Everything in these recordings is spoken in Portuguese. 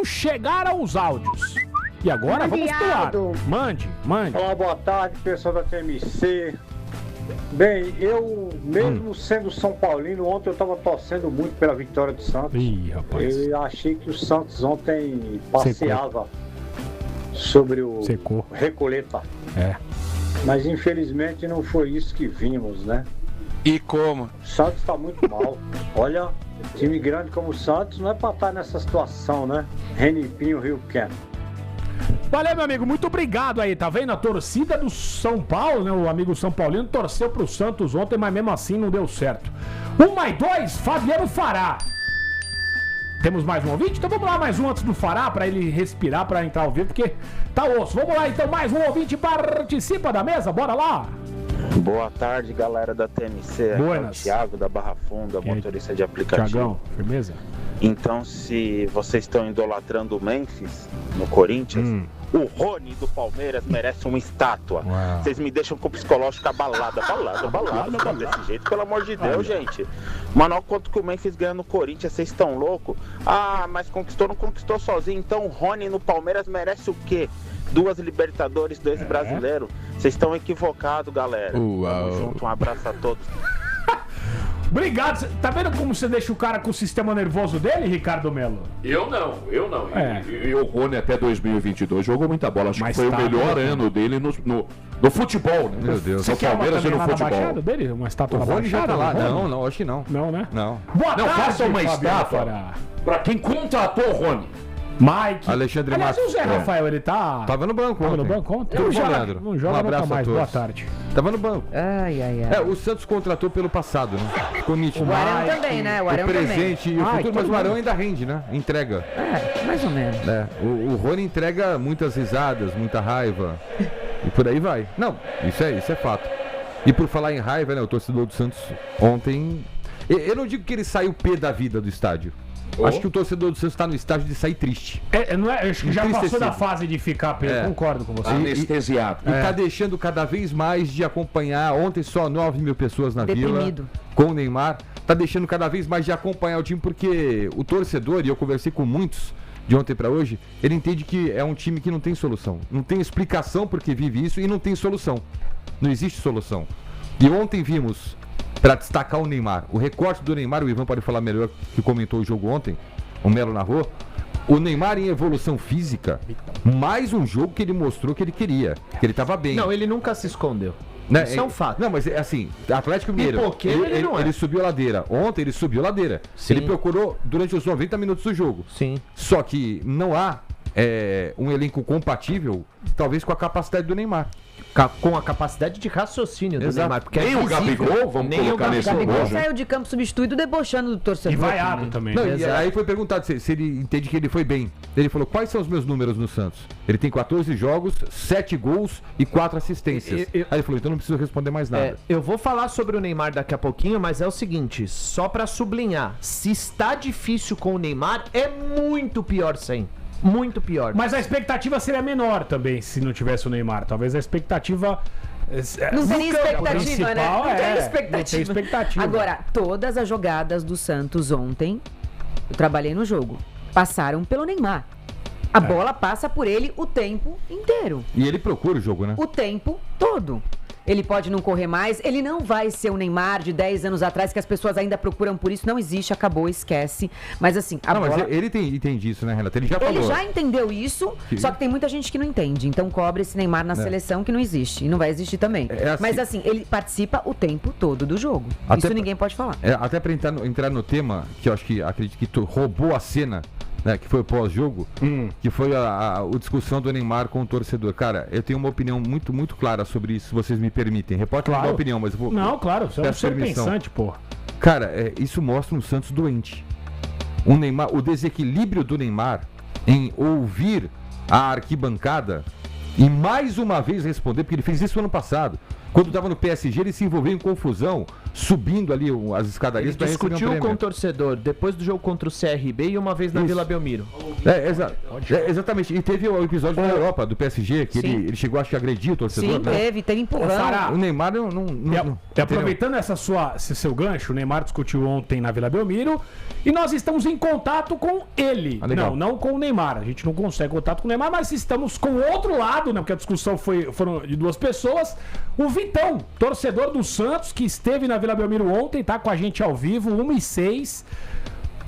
chegaram os áudios. E agora vamos pro ar. Mande. Olá, boa tarde, pessoal da TMC. Bem, eu, mesmo sendo São Paulino, ontem eu estava torcendo muito pela vitória do Santos. Ih, rapaz. Eu achei que o Santos ontem passeava sobre o Recoleta. É. Mas infelizmente não foi isso que vimos, né? E como? O Santos está muito mal. Olha, time grande como o Santos não é para estar nessa situação, né? Renipinho, Rio Pequeno. Valeu, meu amigo, muito obrigado aí, tá vendo? A torcida do São Paulo, né? O amigo São Paulino torceu pro Santos ontem, mas mesmo assim não deu certo. 1+2, Fabiano Fará. Temos mais um ouvinte? Então vamos lá, mais um antes do Fará, pra ele respirar, pra entrar ao vivo, porque tá osso. Vamos lá, então, mais um ouvinte participa da mesa, bora lá. Boa tarde, galera da TMC. Buenas. Aqui é o Thiago da Barra Funda, motorista de aplicativo. Thiagão, firmeza? Então, se vocês estão idolatrando o Memphis no Corinthians, o Rony do Palmeiras merece uma estátua. Uau. Vocês me deixam com o psicológico abalado. Desse jeito, pelo amor de Deus, gente. Mano, olha quanto que o Memphis ganha no Corinthians, vocês estão loucos? Ah, mas não conquistou sozinho. Então o Rony no Palmeiras merece o quê? 2 Libertadores, 2 brasileiros. Vocês estão equivocados, galera. Tamo junto, um abraço a todos. Obrigado. Tá vendo como você deixa o cara com o sistema nervoso dele, Ricardo Melo? Eu não. É. E o Rony até 2022 jogou muita bola. Acho Mas que foi tá, o melhor né? ano dele no futebol, né? Meu Deus. Você No quer uma Palmeiras e também no lá na futebol. Baixada dele? Uma estátua O na Rony já tá lá. Baixada? Não, acho que não. Não, né? Não. Boa Não, tarde, faça uma Fabiano estátua Fará. pra quem contratou o Rony. Mike. Alexandre Aliás, e o Matos. Zé Rafael, ele tá... Tava no banco Tava ontem. no banco ontem? Tudo Não bom, joga, Leandro? não joga Um nunca abraço a mais. todos. Boa tarde. Tava no banco. Ai. O Santos contratou pelo passado, né? Ficou nítido. O Arão também, né? O Arão O presente e o Ai, futuro, mas todo o Arão mundo. ainda rende, né? Entrega. também. Mais ou menos. O Rony entrega muitas risadas, muita raiva. E por aí vai. Não, isso é fato. E por falar em raiva, né? O torcedor do Santos ontem... Eu não digo que ele saiu pé da vida do estádio. Acho que o torcedor do Santos está no estágio de sair triste. Não é, acho que já passou Entristecido. da fase de ficar pé. Concordo com você. Anestesiado. E tá deixando cada vez mais de acompanhar. Ontem só 9 mil pessoas na Deprimido. Vila com o Neymar. Tá deixando cada vez mais de acompanhar o time, porque o torcedor, e eu conversei com muitos de ontem pra hoje, ele entende que é um time que não tem solução. Não tem explicação porque vive isso e não tem solução. Não existe solução. E ontem vimos, pra destacar o Neymar, o recorte do Neymar, o Ivan pode falar melhor, que comentou o jogo ontem, o Melo narrou. O Neymar em evolução física, mais um jogo que ele mostrou que ele queria, que ele tava bem. Não, ele nunca se escondeu. Né? Isso é um fato. Não, mas é assim, Atlético Mineiro, Pipoqueiro ele não é. ele subiu a ladeira. Ontem ele subiu a ladeira. Sim. Ele procurou durante os 90 minutos do jogo. Sim. Só que não há um elenco compatível, talvez, com a capacidade do Neymar. Com a capacidade de raciocínio do Exato. Neymar. Porque Nem é o visível. Gabigol, vamos Nem colocar o nesse Gabigol. Gabigol bojo. saiu de campo substituído debochando do torcedor. E vaiado também. Não, né? e aí foi perguntado se ele entende que ele foi bem. Ele falou, quais são os meus números no Santos? Ele tem 14 jogos, 7 gols e 4 assistências. Aí ele falou, então não preciso responder mais nada. Eu vou falar sobre o Neymar daqui a pouquinho, mas é o seguinte, só pra sublinhar, se está difícil com o Neymar, é muito pior sem. Muito pior. Mas a expectativa seria menor também se não tivesse o Neymar. Talvez a expectativa... Não tem nem no campo expectativa, né? principal, Não tem não tem expectativa. Agora, todas as jogadas do Santos ontem, eu trabalhei no jogo, passaram pelo Neymar. A bola passa por ele o tempo inteiro. E ele procura o jogo, né? O tempo todo. Ele pode não correr mais, ele não vai ser o Neymar de 10 anos atrás, que as pessoas ainda procuram por isso, não existe, acabou, esquece. Mas assim, a bola... Mas ele entende isso, né, Renata? Ele já Ele falou. já entendeu isso, só que tem muita gente que não entende. Então cobre esse Neymar na seleção que não existe. E não vai existir também. Mas assim, ele participa o tempo todo do jogo. Isso ninguém pode falar. Até pra entrar no tema, que eu acredito que roubou a cena, né, que foi o pós-jogo, que foi a discussão do Neymar com o torcedor. Cara, eu tenho uma opinião muito, muito clara sobre isso, se vocês me permitem. Repórter não dá opinião, mas eu vou... Não, claro, você é um peço ser permissão. pensante, pô. Cara, isso mostra um Santos doente. O desequilíbrio do Neymar em ouvir a arquibancada e mais uma vez responder, porque ele fez isso ano passado. Quando estava no PSG, ele se envolveu em confusão subindo ali as escadarias para receber um prêmio. Com o torcedor depois do jogo contra o CRB e uma vez na Vila Belmiro. Exatamente. E teve o episódio na Europa, do PSG, que ele chegou, acho que, a agredir o torcedor. Sim, né? teve empurrão. O Neymar não aproveitando esse seu gancho, o Neymar discutiu ontem na Vila Belmiro e nós estamos em contato com ele. Não com o Neymar. A gente não consegue contato com o Neymar, mas estamos com o outro lado, né? Porque a discussão foram de duas pessoas. O Vitão, torcedor do Santos, que esteve na Vila Belmiro ontem, tá com a gente ao vivo, 1h06.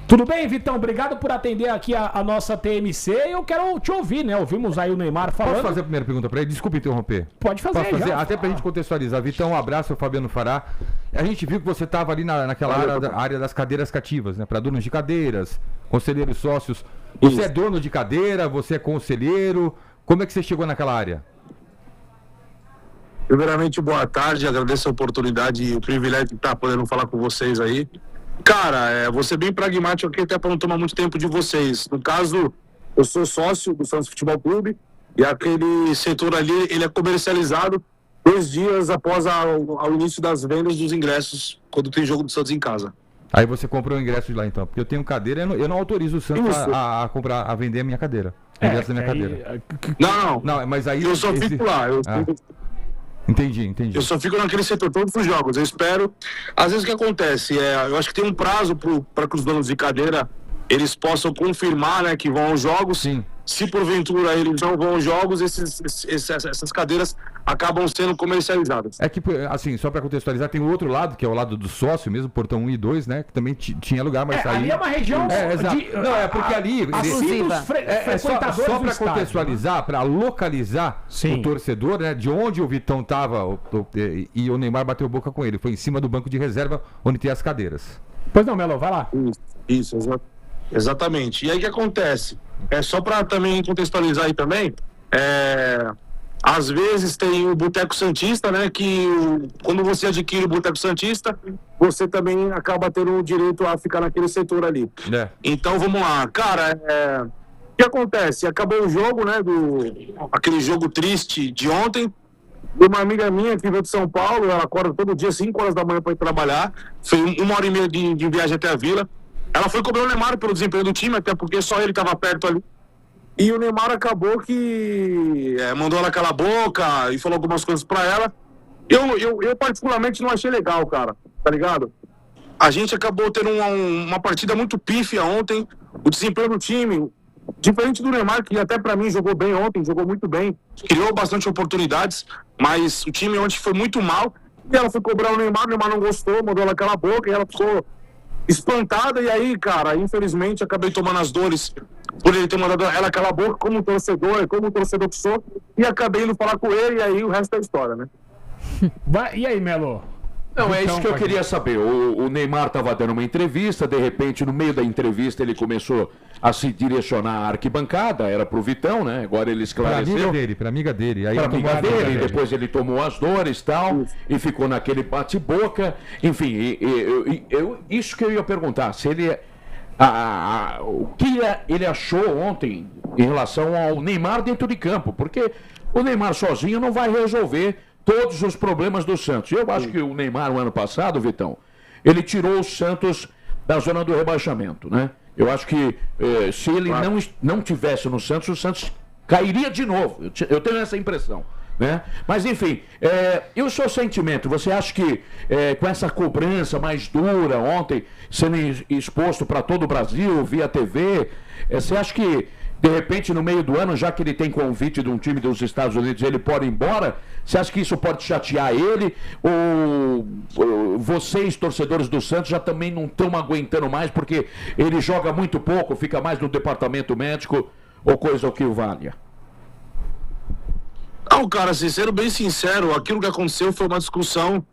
Tudo bem, Vitão? Obrigado por atender aqui a nossa TMC. Eu quero te ouvir, né? Ouvimos aí o Neymar falando. Posso fazer a primeira pergunta para ele? Desculpa interromper. Pode fazer. Até pra gente contextualizar. Vitão, um abraço, Fabiano Fará. A gente viu que você estava ali naquela área das cadeiras cativas, né? Para donos de cadeiras, conselheiros sócios. Você é dono de cadeira? Você é conselheiro? Como é que você chegou naquela área? Primeiramente, boa tarde. Agradeço a oportunidade e o privilégio de estar podendo falar com vocês aí. Cara, vou ser bem pragmático aqui, até para não tomar muito tempo de vocês. No caso, eu sou sócio do Santos Futebol Clube e aquele setor ali, ele é comercializado 2 dias após ao início das vendas dos ingressos, quando tem jogo do Santos em casa. Aí você comprou o ingresso de lá, então? Porque eu tenho cadeira, eu não autorizo o Santos a vender a minha cadeira. O ingresso da minha cadeira. Não, mas aí... Eu só fico lá, Entendi. Eu só fico naquele setor todos os jogos. Eu espero. Às vezes o que acontece eu acho que tem um prazo para que os donos de cadeira eles possam confirmar, né, que vão aos jogos. Sim. Se porventura eles não vão aos jogos, essas cadeiras acabam sendo comercializadas. É que, assim, só para contextualizar, tem o outro lado, que é o lado do sócio mesmo, portão 1 e 2, né? Que também tinha lugar, mas aí... Ali é uma região... porque ali... Só para contextualizar, para localizar o torcedor, né? De onde o Vitão tava e o Neymar bateu boca com ele. Foi em cima do banco de reserva, onde tem as cadeiras. Pois não, Melo, vai lá. Isso, exatamente. E aí o que acontece? Só para também contextualizar aí também, às vezes tem o Boteco Santista, né? Que quando você adquire o Boteco Santista, você também acaba tendo o direito a ficar naquele setor ali. Então vamos lá, cara. O que acontece? Acabou o jogo, né? Aquele jogo triste de ontem. Uma amiga minha que veio de São Paulo, ela acorda todo dia 5 horas da manhã para ir trabalhar. Foi 1h30 de viagem até a Vila. Ela foi cobrar o Neymar pelo desempenho do time, até porque só ele estava perto ali. E o Neymar acabou que mandou ela calar a boca e falou algumas coisas para ela. Eu particularmente não achei legal, cara, tá ligado? A gente acabou tendo uma partida muito pífia ontem. O desempenho do time, diferente do Neymar, que até para mim jogou bem ontem, jogou muito bem, criou bastante oportunidades, mas o time ontem foi muito mal. E ela foi cobrar o Neymar não gostou, mandou ela calar a boca e ela ficou espantada. E aí, cara, infelizmente acabei tomando as dores por ele ter mandado ela calar a boca como torcedor que sou, e acabei indo falar com ele, e aí o resto é história, né? E aí, Melo? Não, é isso que eu queria saber. O Neymar estava dando uma entrevista, de repente, no meio da entrevista, ele começou a se direcionar à arquibancada, era pro Vitão, né? Agora ele esclareceu. Pra amiga dele. Aí pra amiga dele, depois ele tomou as dores e tal, e ficou naquele bate-boca. Enfim, isso que eu ia perguntar, se ele... o que ele achou ontem em relação ao Neymar dentro de campo, porque o Neymar sozinho não vai resolver todos os problemas do Santos. Eu acho que o Neymar, no ano passado, Vitão, ele tirou o Santos da zona do rebaixamento, né? Eu acho que se ele não tivesse no Santos, o Santos cairia de novo. Eu tenho essa impressão, né? Mas, enfim, e o seu sentimento? Você acha que com essa cobrança mais dura ontem, sendo exposto para todo o Brasil, via TV, você acha que, de repente, no meio do ano, já que ele tem convite de um time dos Estados Unidos, ele pode ir embora? Você acha que isso pode chatear ele? Ou vocês, torcedores do Santos, já também não estão aguentando mais porque ele joga muito pouco, fica mais no departamento médico ou coisa que o valha? Não, cara, sendo bem sincero, aquilo que aconteceu foi uma discussão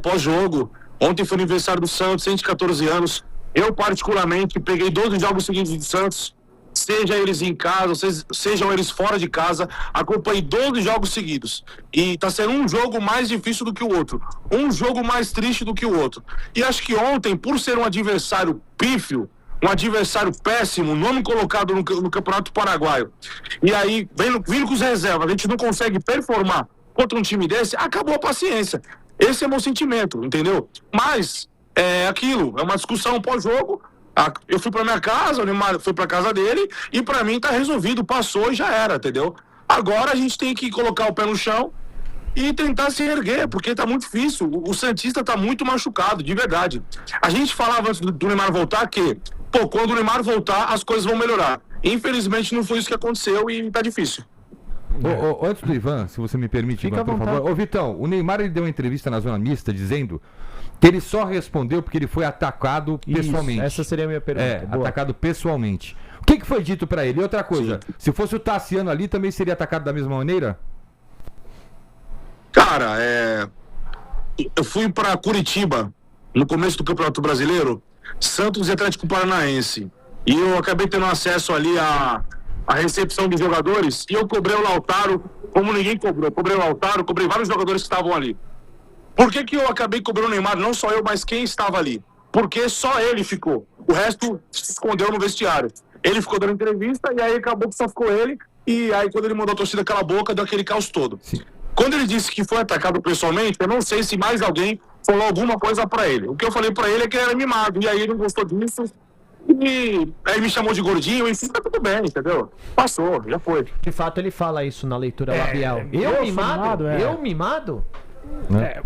pós-jogo. Ontem foi aniversário do Santos, 114 anos. Eu, particularmente, peguei 12 jogos seguidos do Santos, seja eles em casa, sejam eles fora de casa, acompanhei 12 jogos seguidos. E tá sendo um jogo mais difícil do que o outro, um jogo mais triste do que o outro. E acho que ontem, por ser um adversário pífio, um adversário péssimo, nono colocado no Campeonato Paraguaio, e aí, vindo com os reservas, a gente não consegue performar contra um time desse, acabou a paciência. Esse é meu sentimento, entendeu? Mas, é aquilo, é uma discussão pós-jogo. Eu fui pra minha casa, o Neymar foi pra casa dele, e pra mim tá resolvido, passou e já era, entendeu? Agora a gente tem que colocar o pé no chão e tentar se erguer, porque tá muito difícil. O Santista tá muito machucado, de verdade. A gente falava antes do Neymar voltar que, quando o Neymar voltar, as coisas vão melhorar. Infelizmente não foi isso que aconteceu e tá difícil. Antes do Ivan, se você me permite, Ivan, por favor. Ô, Vitão, o Neymar ele deu uma entrevista na Zona Mista dizendo que ele só respondeu porque ele foi atacado pessoalmente. Essa seria a minha pergunta. Atacado pessoalmente. O que foi dito pra ele? E outra coisa, se fosse o Tassiano ali, também seria atacado da mesma maneira? Cara, eu fui pra Curitiba no começo do Campeonato Brasileiro, Santos e Atlético Paranaense. E eu acabei tendo acesso ali à recepção dos jogadores e eu cobrei o Lautaro como ninguém cobrou. Eu cobrei o Lautaro, cobrei vários jogadores que estavam ali. Por que eu acabei cobrando o Neymar? Não só eu, mas quem estava ali. Porque só ele ficou. O resto se escondeu no vestiário. Ele ficou dando entrevista e aí acabou que só ficou ele. E aí quando ele mandou a torcida calar a boca, deu aquele caos todo. Sim. Quando ele disse que foi atacado pessoalmente, eu não sei se mais alguém falou alguma coisa pra ele. O que eu falei pra ele é que ele era mimado. E aí ele não gostou disso. E aí me chamou de gordinho, e tá tudo bem, entendeu? Passou, já foi. De fato, ele fala isso na leitura labial. Eu mimado? Eu mimado?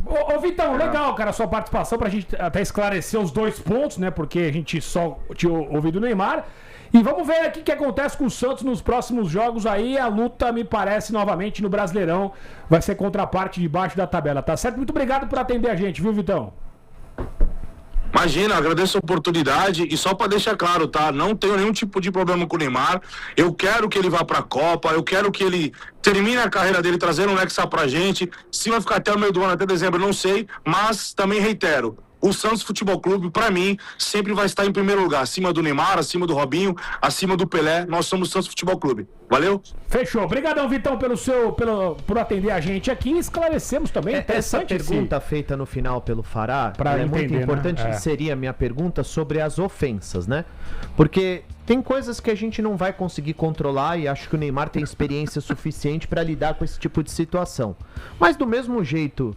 Ô Vitão, legal, cara, a sua participação pra gente até esclarecer os dois pontos, né? Porque a gente só tinha ouvido o Neymar. E vamos ver aqui o que acontece com o Santos nos próximos jogos aí. A luta, me parece, novamente no Brasileirão vai ser contra a parte de baixo da tabela, tá certo? Muito obrigado por atender a gente, viu, Vitão? Imagina, agradeço a oportunidade e só para deixar claro, tá? Não tenho nenhum tipo de problema com o Neymar. Eu quero que ele vá para a Copa, eu quero que ele termine a carreira dele trazendo um Hexa pra gente. Se vai ficar até o meio do ano, até dezembro, eu não sei, mas também reitero. O Santos Futebol Clube, para mim, sempre vai estar em primeiro lugar. Acima do Neymar, acima do Robinho, acima do Pelé. Nós somos o Santos Futebol Clube. Valeu? Fechou. Obrigadão, Vitão, por atender a gente aqui. Esclarecemos também. Essa pergunta feita no final pelo Fará é muito importante. Né? Seria a minha pergunta sobre as ofensas, né? Porque tem coisas que a gente não vai conseguir controlar e acho que o Neymar tem experiência suficiente para lidar com esse tipo de situação. Mas do mesmo jeito...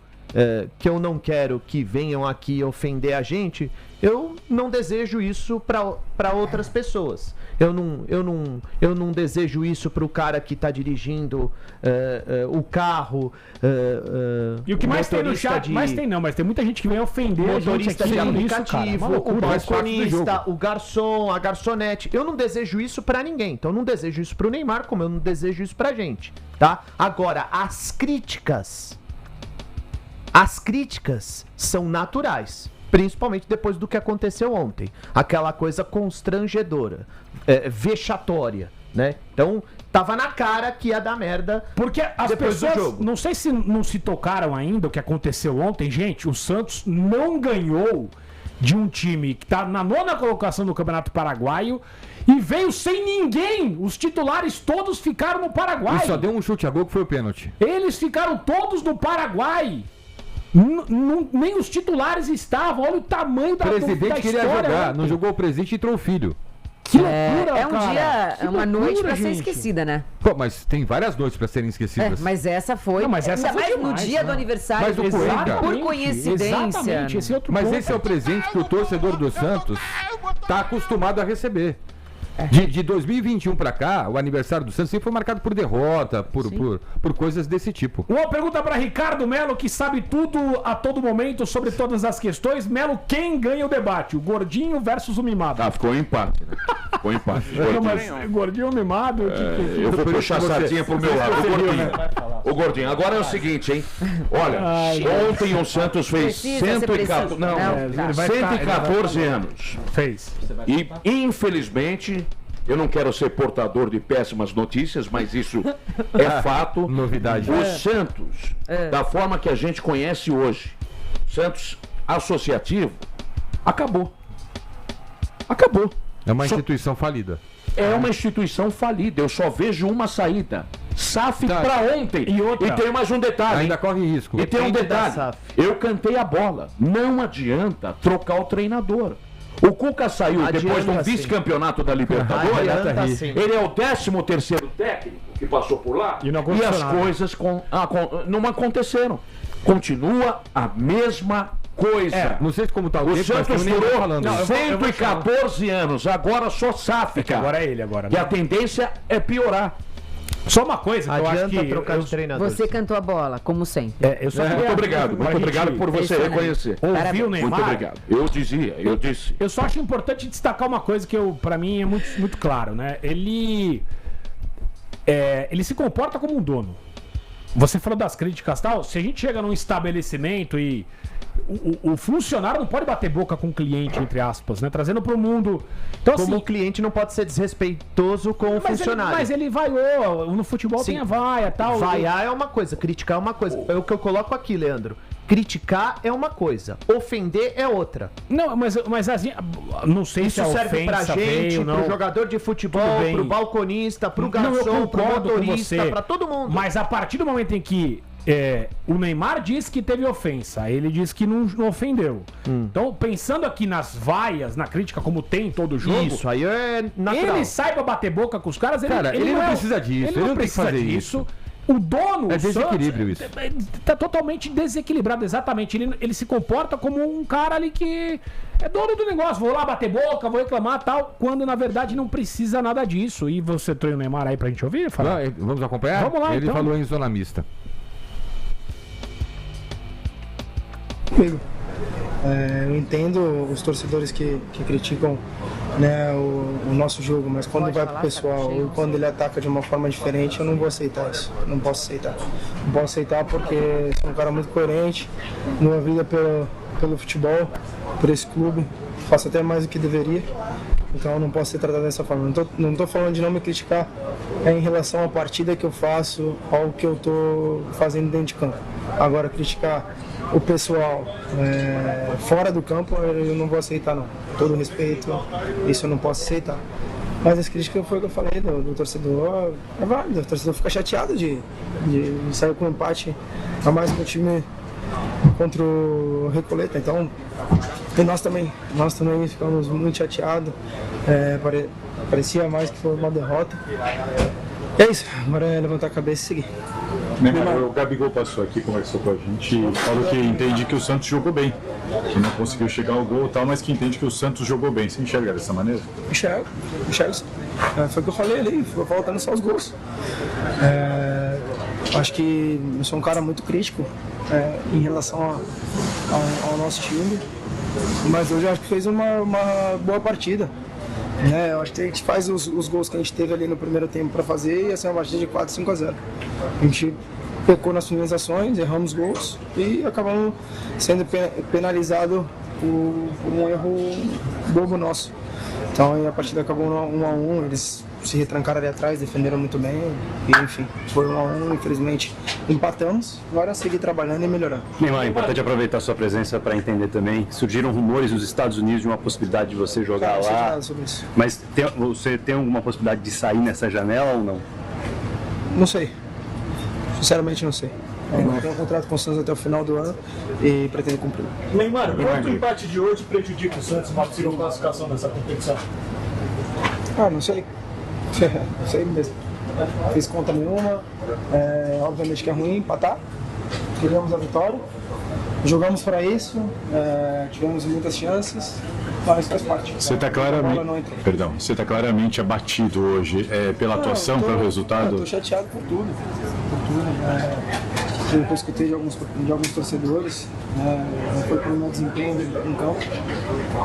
que eu não quero que venham aqui ofender a gente, eu não desejo isso para outras pessoas. Eu não desejo isso para o cara que está dirigindo o carro. E o que mais tem no chat, mas tem muita gente que vem ofender a gente aqui de aplicativo, o balconista, o garçom, a garçonete. Eu não desejo isso para ninguém. Então eu não desejo isso para o Neymar, como eu não desejo isso para a gente, tá? Agora, as críticas são naturais, principalmente depois do que aconteceu ontem. Aquela coisa constrangedora, vexatória, né? Então, tava na cara que ia dar merda. Porque as pessoas, não sei se não se tocaram ainda o que aconteceu ontem, gente. O Santos não ganhou de um time que tá na 9ª colocação do Campeonato Paraguaio e veio sem ninguém. Os titulares todos ficaram no Paraguai. E só deu um chute a gol que foi o pênalti. Eles ficaram todos no Paraguai. Nem os titulares estavam. Olha o tamanho da história. O presidente queria jogar, não jogou o presidente e entrou o filho. Que loucura, é um dia, uma noite pra ser esquecida, né? Pô, mas tem várias noites pra serem esquecidas. Mas essa foi. Não, mas essa foi mais demais, no dia do aniversário do Coelho, por coincidência. Exatamente, esse outro mas ponto. Esse é o presente que o torcedor do Santos tá acostumado a receber. De 2021 pra cá, o aniversário do Santos sempre foi marcado por derrota, por coisas desse tipo. Uma pergunta pra Ricardo Melo, que sabe tudo a todo momento sobre todas as questões. Melo, quem ganha o debate? O gordinho versus o mimado? Ficou um empate, né? Ficou um empate. Gordinho ou mimado? Eu vou puxar a sardinha pro meu lado. O Gordinho. Agora é o seguinte, hein? Olha, ontem o Santos fez 114 anos. Fez. E, infelizmente... Eu não quero ser portador de péssimas notícias, mas isso é fato. Novidade. O Santos, da forma que a gente conhece hoje, Santos associativo, acabou. Acabou. É uma instituição falida. É uma instituição falida. Eu só vejo uma saída. SAF pra ontem. E tem mais um detalhe. Ainda corre risco. E tem um detalhe. Eu cantei a bola. Não adianta trocar o treinador. O Cuca saiu depois de um vice-campeonato da Libertadores. Ele é o 13º técnico que passou por lá. E as coisas não aconteceram. continua a mesma coisa. Não sei como tá o Santos durou falando. 114 anos, agora só SAF, cara. Agora é ele, agora. E a tendência é piorar. Só uma coisa que eu acho que... trocar de treinador. Você cantou a bola, como sempre. Eu só queria... Muito obrigado por você reconhecer. Ouviu o Neymar? Muito obrigado. Eu disse. Eu só acho importante destacar uma coisa que pra mim é muito claro, né? Ele se comporta como um dono. Você falou das críticas e tal, se a gente chega num estabelecimento e o funcionário não pode bater boca com o cliente, entre aspas, né? Trazendo pro mundo... Então, como assim, o cliente não pode ser desrespeitoso com o funcionário. Mas ele vaiou, no futebol tem a vaia e tal. Vaiar é uma coisa, criticar é uma coisa. É o que eu coloco aqui, Leandro. Criticar é uma coisa, ofender é outra. Não, mas assim, não sei se isso serve pra gente, pro jogador de futebol, pro balconista, pro garçom, pro motorista, pra todo mundo. Mas a partir do momento em que o Neymar disse que teve ofensa, ele disse que não ofendeu. Então, pensando aqui nas vaias, na crítica, como tem em todo jogo... Isso, aí é natural. Ele saiba bater boca com os caras, ele não precisa disso. Ele não precisa disso. O dono, é desequilíbrio Santos, isso. Tá totalmente desequilibrado, exatamente. Ele se comporta como um cara ali que é dono do negócio. Vou lá bater boca, vou reclamar tal, quando na verdade não precisa nada disso. E você treina o Neymar aí pra gente ouvir? Vamos acompanhar? Vamos lá, Ele então. falou em zona mista. Eu entendo os torcedores que criticam, né, o nosso jogo, mas quando vai pro pessoal ou quando ele ataca de uma forma diferente, eu não vou aceitar isso. Não posso aceitar. Não posso aceitar porque sou um cara muito coerente, numa vida pelo futebol, por esse clube, faço até mais do que deveria. Então eu não posso ser tratado dessa forma. Não tô falando de não me criticar em relação à partida que eu faço, ao que eu tô fazendo dentro de campo. Agora, criticar o pessoal fora do campo, eu não vou aceitar, não. Todo respeito, isso eu não posso aceitar. Mas as críticas foi o que eu falei do torcedor, é válido. O torcedor fica chateado de sair com um empate a mais que o time contra o Recoleta. Então, e nós também ficamos muito chateados. Parecia mais que foi uma derrota. É isso, agora é levantar a cabeça e seguir. Neymar, o Gabigol passou aqui, conversou com a gente e falou que entende que o Santos jogou bem, que não conseguiu chegar ao gol e tal, mas que entende que o Santos jogou bem. Você enxerga dessa maneira? Enxergo sim. Foi o que eu falei ali, ficou faltando só os gols. Acho que eu sou um cara muito crítico em relação ao nosso time, mas hoje acho que fez uma boa partida. Eu acho que a gente faz os gols que a gente teve ali no primeiro tempo para fazer e ia ser uma partida de 4-5-0. A gente pecou nas finalizações, erramos gols e acabamos sendo penalizados por um erro bobo nosso. Então a partida acabou 1-1, eles se retrancaram ali atrás, defenderam muito bem e enfim, foi 1-1, infelizmente empatamos, agora é seguir trabalhando e melhorando. Neymar, é importante aproveitar a sua presença para entender também, surgiram rumores nos Estados Unidos de uma possibilidade de você jogar lá, nada sobre isso. Mas você tem alguma possibilidade de sair nessa janela ou não? Não sei, sinceramente não sei. Eu tenho um contrato com o Santos até o final do ano e pretendo cumprir. Neymar, quanto o empate de hoje prejudica o Santos na possível classificação dessa competição? Não sei. Não sei mesmo. Fiz conta nenhuma. Obviamente que é ruim empatar. Queríamos a vitória. Jogamos para isso. Tivemos muitas chances. Mas faz parte. Você está claramente abatido hoje pela atuação, pelo resultado? Estou chateado por tudo. Depois que eu escutei de alguns torcedores, não foi pelo meu desempenho em campo,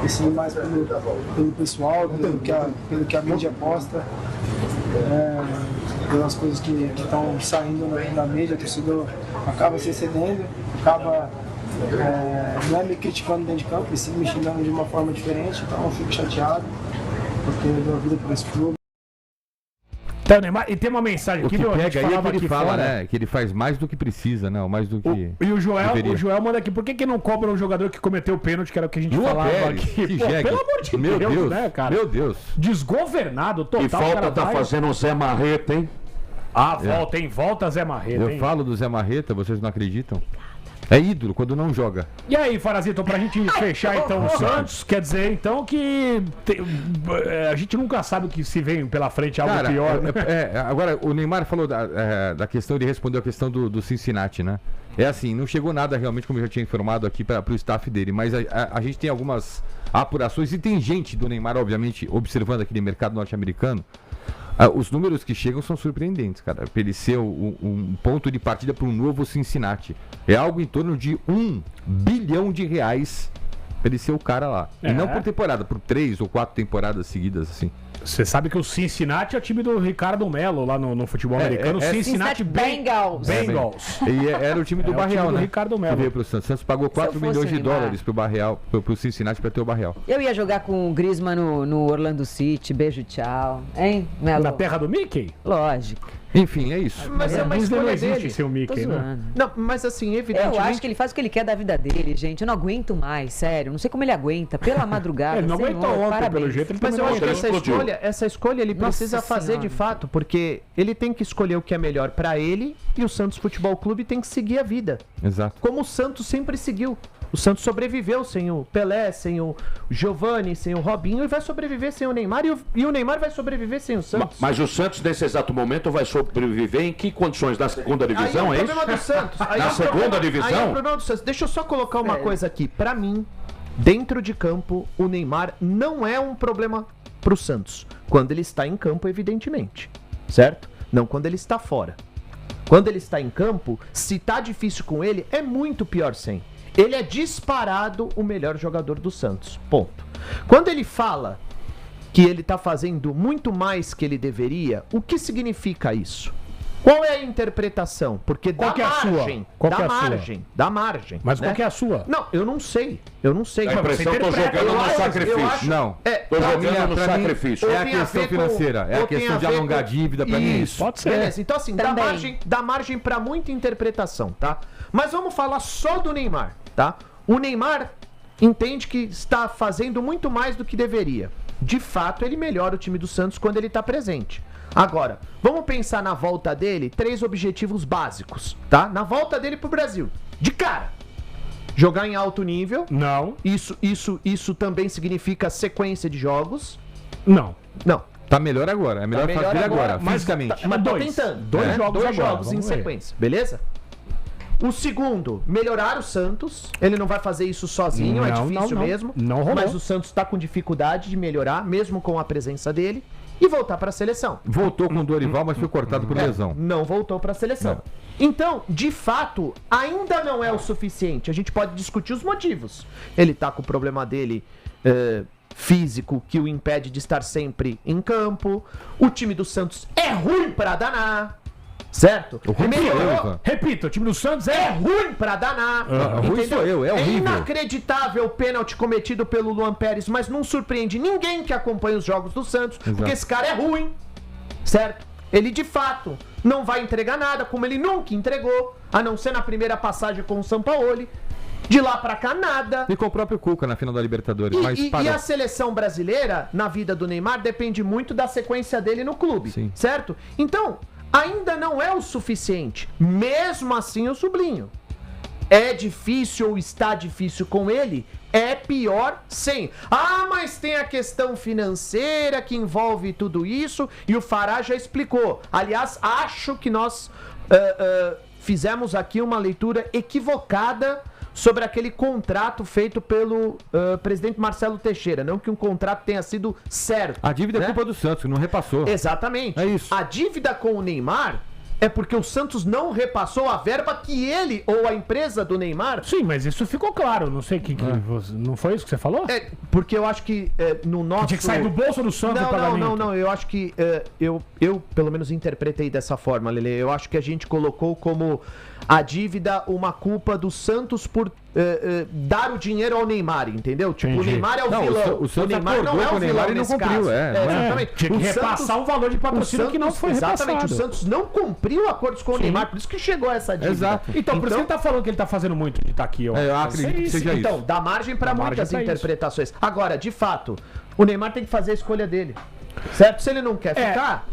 e sim mais pelo pessoal, pelo que a mídia aposta, pelas coisas que estão saindo na mídia. O torcedor acaba se excedendo, acaba não é me criticando dentro de campo, e sim me xingando de uma forma diferente. Então eu fico chateado, porque eu dou a vida por esse clube. Então, Neymar, e tem uma mensagem aqui, que ele fala, né? Que ele faz mais do que precisa, né? Mais do que. E o Joel manda aqui, por que não cobra um jogador que cometeu o pênalti, que era o que a gente falava aqui? Pelo amor de Deus, né, cara? Meu Deus. Desgovernado total. E falta tá fazendo o Zé Marreta, hein? Volta Zé Marreta. Eu falo do Zé Marreta, vocês não acreditam? É ídolo quando não joga. E aí, Farazito, pra gente fechar então o Santos, quer dizer então que a gente nunca sabe o que se vem pela frente, algo pior. Né? Agora, o Neymar falou da questão, ele respondeu a questão do Cincinnati, né? É assim, não chegou nada realmente, como eu já tinha informado aqui, para o staff dele, mas a gente tem algumas apurações e tem gente do Neymar, obviamente, observando aquele mercado norte-americano. Os números que chegam são surpreendentes, cara. Para ele ser um ponto de partida para um novo Cincinnati. É algo em torno de R$1 bilhão para ele ser o cara lá. E não por temporada, por 3 ou 4 temporadas seguidas, assim. Você sabe que o Cincinnati é o time do Ricardo Melo lá no futebol americano. O Cincinnati Bengals. E era o time do Barreal, né? Ricardo Melo. Que veio pro Santos. O Santos pagou 4 milhões de dólares pro Barreal, pro Cincinnati para ter o Barreal. Eu ia jogar com o Griezmann no Orlando City. Beijo, tchau. Hein, Melo? Na terra do Mickey? Lógico. Enfim, é isso. Mas é uma escolha dele. Seu Mickey, né? Não, mas assim, evidentemente... Eu acho que ele faz o que ele quer da vida dele, gente. Eu não aguento mais, sério. Não sei como ele aguenta. Pela madrugada. Ele não aguentou ontem, pelo jeito. Mas eu acho que essa escolha ele precisa fazer de fato, porque ele tem que escolher o que é melhor pra ele e o Santos Futebol Clube tem que seguir a vida. Exato. Como o Santos sempre seguiu. O Santos sobreviveu sem o Pelé, sem o Giovani, sem o Robinho e vai sobreviver sem o Neymar e o Neymar vai sobreviver sem o Santos. Mas o Santos, nesse exato momento, vai sobreviver em que condições? Na segunda divisão, aí é isso? Do Santos. Na segunda divisão? Aí é o problema do Santos. Deixa eu só colocar uma coisa aqui. Pra mim, dentro de campo, o Neymar não é um problema pro Santos. Quando ele está em campo, evidentemente. Certo? Não quando ele está fora. Quando ele está em campo, se tá difícil com ele, é muito pior sem. Ele é disparado o melhor jogador do Santos. Ponto. Quando ele fala que ele tá fazendo muito mais que ele deveria, o que significa isso? Qual é a interpretação? Porque qual que é a sua? Dá margem. Mas né? qual que é a sua? Não, eu não sei. A impressão, tô jogando no sacrifício. Não. Tô jogando no sacrifício. É a questão financeira. É a questão de alongar a dívida pra mim. Isso. Pode ser. Beleza. Então assim, dá margem pra muita interpretação, tá? Mas vamos falar só do Neymar, tá? O Neymar entende que está fazendo muito mais do que deveria. De fato, ele melhora o time do Santos quando ele tá presente. Agora, vamos pensar na volta dele, 3 objetivos básicos, tá? Na volta dele pro Brasil. De cara. Jogar em alto nível. Não. Isso também significa sequência de jogos. Não. Tá melhor agora. É melhor fazer agora, fisicamente. Mas tô tentando. Dois jogos em sequência. Beleza? O segundo, melhorar o Santos. Ele não vai fazer isso sozinho, é difícil mesmo. Não rolou. Mas o Santos tá com dificuldade de melhorar, mesmo com a presença dele. E voltar pra seleção. Voltou com o Dorival, mas foi cortado por lesão. Não voltou pra seleção. Não. Então, de fato, ainda não é o suficiente. A gente pode discutir os motivos. Ele tá com o problema dele físico que o impede de estar sempre em campo. O time do Santos é ruim pra danar. Certo? Repito, o time do Santos é ruim pra danar. Ruim sou eu, é horrível. É inacreditável o pênalti cometido pelo Luan Pérez, mas não surpreende ninguém que acompanha os jogos do Santos, porque esse cara é ruim, certo? Ele de fato não vai entregar nada, como ele nunca entregou, a não ser na primeira passagem com o Sampaoli. De lá pra cá, nada. E com o próprio Cuca na final da Libertadores. E a seleção brasileira, na vida do Neymar, depende muito da sequência dele no clube, certo? Então, ainda não é o suficiente. Mesmo assim, eu sublinho. É difícil ou está difícil com ele? É pior sem. Ah, mas tem a questão financeira que envolve tudo isso. E o Fará já explicou. Aliás, acho que nós fizemos aqui uma leitura equivocada sobre aquele contrato feito pelo presidente Marcelo Teixeira. Não que um contrato tenha sido certo. A dívida é culpa do Santos, que não repassou. Exatamente. É isso. A dívida com o Neymar é porque o Santos não repassou a verba que ele ou a empresa do Neymar... Sim, mas isso ficou claro. Não sei que não foi isso que você falou? Porque eu acho que no nosso... Tinha que sair do bolso do Santos o pagamento. Não. Eu acho que... Eu pelo menos interpretei dessa forma, Lelê. Eu acho que a gente colocou como a dívida uma culpa do Santos por dar o dinheiro ao Neymar, entendeu? Tipo, o Neymar é o vilão. O Santos Neymar não é o vilão e não cumpriu. Exatamente. Tinha que repassar um valor de patrocínio que não foi repassado. Exatamente. O Santos não cumpriu acordos com o Neymar, por isso que chegou a essa dívida. Exato. Então, por isso que ele tá falando que ele tá fazendo muito de estar aqui, ó. Eu acredito que seja isso. Então, dá margem pra muitas interpretações. Agora, de fato, o Neymar tem que fazer a escolha dele. Certo? Se ele não quer ficar...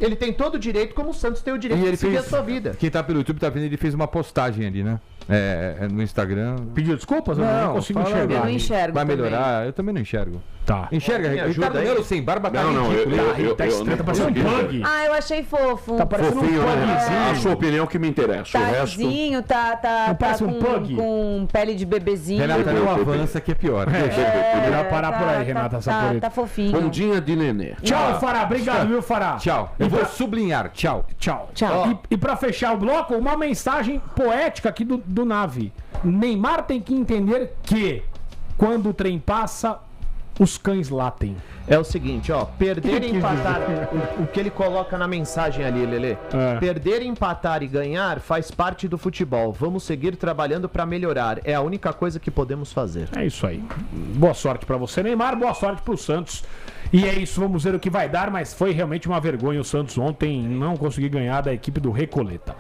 Ele tem todo o direito, como o Santos tem o direito de seguir a sua vida. Quem tá pelo YouTube tá vendo, ele fez uma postagem ali, né? no Instagram. Pediu desculpas? Eu não consigo enxergar. Eu não enxergo. Vai melhorar? Eu também não enxergo. Tá. Enxerga, Ricardo Melo sem barba tá ridículo. Tá estranho, tá parecendo um pug. Ah, eu achei fofo. Tá parecendo Fofinho, um né? pugzinho. A sua opinião que me interessa. Tá O resto... lisinho, tá parece um pug? com pele de bebezinho. Renata, não avança que é pior. Melhor parar por aí, Renata Saporito. Tá fofinho. Bundinha de nenê. Tchau, Fará. Obrigado, viu, Fará? Tchau. Eu vou sublinhar. Tchau. Tchau. Tchau. E pra fechar o bloco, uma mensagem poética aqui do Nave. Neymar tem que entender que quando o trem passa, os cães latem. É o seguinte, ó, perder e empatar, o que ele coloca na mensagem ali, Lelê. Perder, empatar e ganhar faz parte do futebol. Vamos seguir trabalhando pra melhorar. É a única coisa que podemos fazer. É isso aí. Boa sorte pra você, Neymar. Boa sorte pro Santos. E é isso, vamos ver o que vai dar, mas foi realmente uma vergonha o Santos ontem não conseguir ganhar da equipe do Recoleta.